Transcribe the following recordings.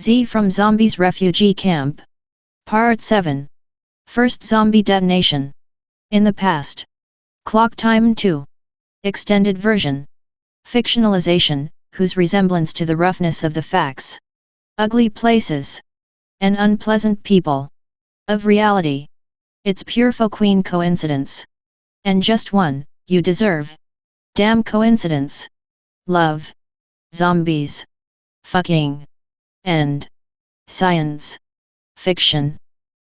Z from Zombies Refugee Camp. Part 7. First Zombie Detonation. In the Past. Clocktime 2. Extended version. Fictionalization, whose resemblance to the roughness of the facts. Ugly places. And unpleasant people. Of reality. It's pure fucking coincidence. And just one, you deserve. Damn coincidence. Love. Zombies. Fucking. End. Science. Fiction.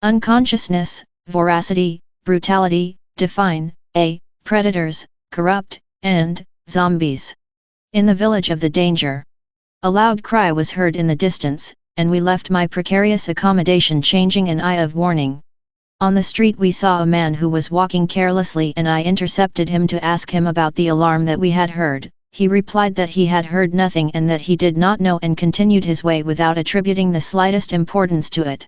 Unconsciousness, voracity, brutality, define, A, predators, corrupt, and, zombies. In the village of the danger. A loud cry was heard in the distance, and we left my precarious accommodation changing an eye of warning. On the street we saw a man who was walking carelessly and I intercepted him to ask him about the alarm that we had heard. He replied that he had heard nothing and that he did not know and continued his way without attributing the slightest importance to it.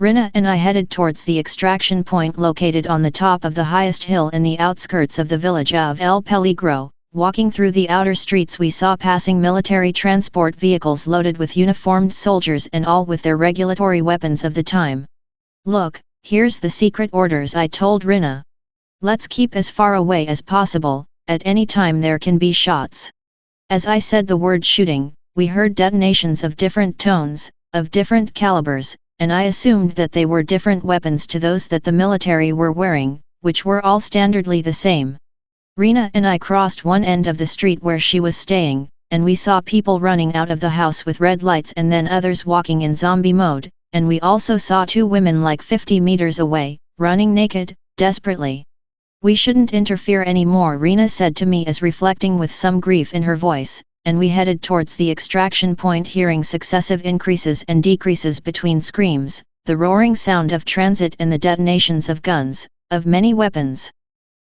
RHYNNA and I headed towards the extraction point located on the top of the highest hill in the outskirts of the village of El Peligro. Walking through the outer streets we saw passing military transport vehicles loaded with uniformed soldiers and all with their regulatory weapons of the time. "Look, here's the secret orders," I told RHYNNA. "Let's keep as far away as possible, at any time there can be shots." As I said the word shooting, we heard detonations of different tones, of different calibers, and I assumed that they were different weapons to those that the military were wearing, which were all standardly the same. RHYNNA and I crossed one end of the street where she was staying, and we saw people running out of the house with red lights and then others walking in zombie mode, and we also saw two women like 50 meters away, running naked, desperately. "We shouldn't interfere anymore," RHYNNA said to me as reflecting with some grief in her voice, and we headed towards the extraction point hearing successive increases and decreases between screams, the roaring sound of transit and the detonations of guns, of many weapons.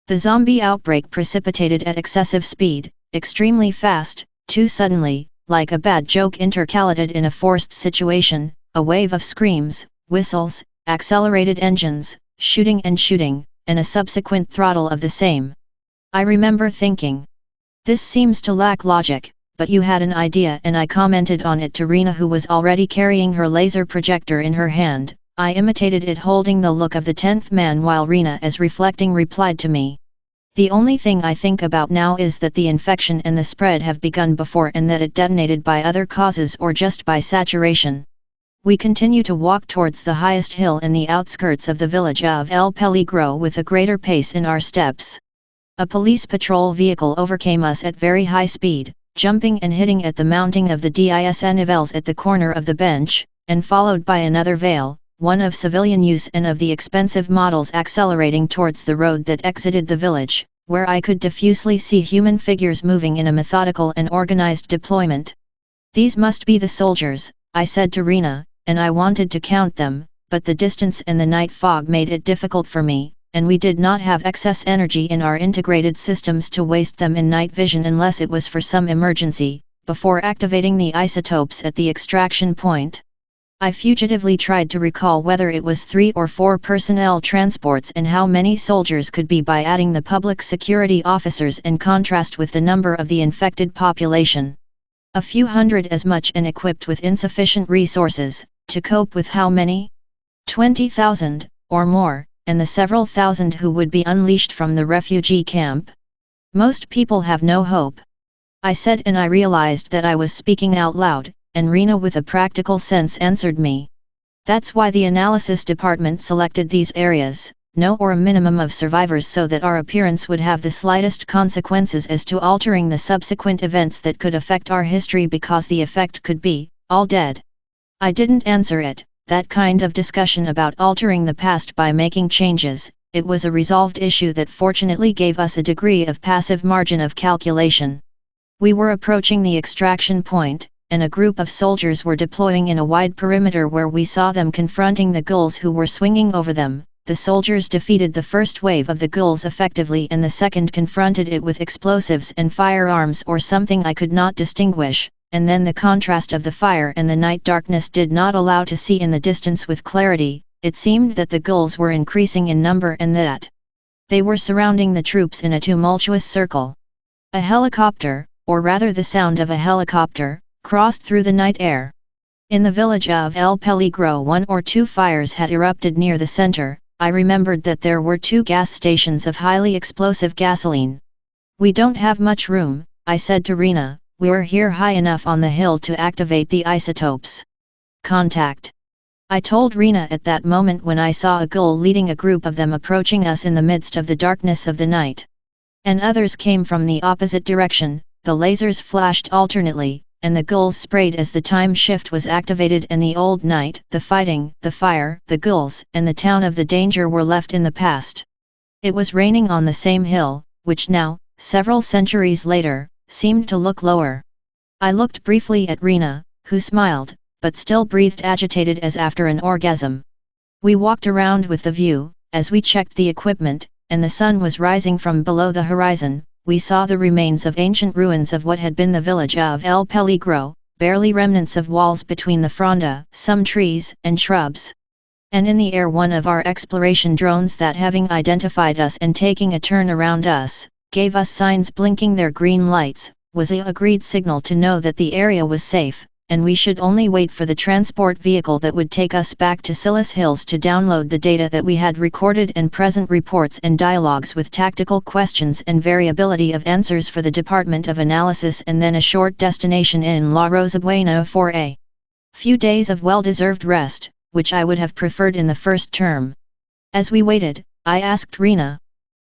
The zombie outbreak precipitated at excessive speed, extremely fast, too suddenly, like a bad joke intercalated in a forced situation, a wave of screams, whistles, accelerated engines, shooting, and a subsequent throttle of the same. I remember thinking, "This seems to lack logic," but you had an idea and I commented on it to RHYNNA who was already carrying her laser projector in her hand. I imitated it holding the look of the 10th man while RHYNNA as reflecting replied to me, "The only thing I think about now is that the infection and the spread have begun before and that it detonated by other causes or just by saturation." We continue to walk towards the highest hill in the outskirts of the village of El Peligro with a greater pace in our steps. A police patrol vehicle overcame us at very high speed, jumping and hitting at the mounting of the disnivels at the corner of the bench, and followed by another veil, one of civilian use and of the expensive models accelerating towards the road that exited the village, where I could diffusely see human figures moving in a methodical and organized deployment. "These must be the soldiers," I said to RHYNNA, and I wanted to count them, but the distance and the night fog made it difficult for me, and we did not have excess energy in our integrated systems to waste them in night vision unless it was for some emergency, before activating the isotopes at the extraction point. I fugitively tried to recall whether it was 3 or 4 personnel transports and how many soldiers could be by adding the public security officers in contrast with the number of the infected population. A few hundred as much and equipped with insufficient resources, to cope with how many? 20,000, or more, and the several thousand who would be unleashed from the refugee camp? "Most people have no hope," I said, and I realized that I was speaking out loud, and RHYNNA with a practical sense answered me. "That's why the analysis department selected these areas, no or a minimum of survivors so that our appearance would have the slightest consequences as to altering the subsequent events that could affect our history because the effect could be, all dead." I didn't answer it, that kind of discussion about altering the past by making changes. It was a resolved issue that fortunately gave us a degree of passive margin of calculation. We were approaching the extraction point, and a group of soldiers were deploying in a wide perimeter where we saw them confronting the ghouls who were swinging over them. The soldiers defeated the first wave of the ghouls effectively and the second confronted it with explosives and firearms or something I could not distinguish, and then the contrast of the fire and the night darkness did not allow to see in the distance with clarity. It seemed that the ghouls were increasing in number and that they were surrounding the troops in a tumultuous circle. A helicopter, or rather the sound of a helicopter, crossed through the night air. In the village of El Peligro 1 or 2 fires had erupted near the center. I remembered that there were 2 gas stations of highly explosive gasoline. "We don't have much room," I said to RHYNNA, "we're here high enough on the hill to activate the isotopes." "Contact," I told RHYNNA at that moment when I saw a gull leading a group of them approaching us in the midst of the darkness of the night. And others came from the opposite direction. The lasers flashed alternately, and the gulls sprayed as the time shift was activated, and the old night, the fighting, the fire, the gulls, and the town of the danger were left in the past. It was raining on the same hill, which now, several centuries later, seemed to look lower. I looked briefly at RHYNNA, who smiled, but still breathed agitated as after an orgasm. We walked around with the view. As we checked the equipment, and the sun was rising from below the horizon, we saw the remains of ancient ruins of what had been the village of El Peligro, barely remnants of walls between the fronda, some trees and shrubs. And in the air one of our exploration drones that, having identified us and taking a turn around us, gave us signs blinking their green lights, was a agreed signal to know that the area was safe, and we should only wait for the transport vehicle that would take us back to Silas Hills to download the data that we had recorded and present reports and dialogues with tactical questions and variability of answers for the Department of Analysis, and then a short destination in La Rosabuena for a few days of well-deserved rest, which I would have preferred in the first term. As we waited, I asked RHYNNA,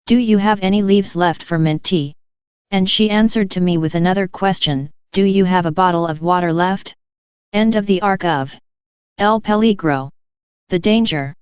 "Do you have any leaves left for mint tea?" And she answered to me with another question, "Do you have a bottle of water left?" End of the arc of El Peligro. The Danger.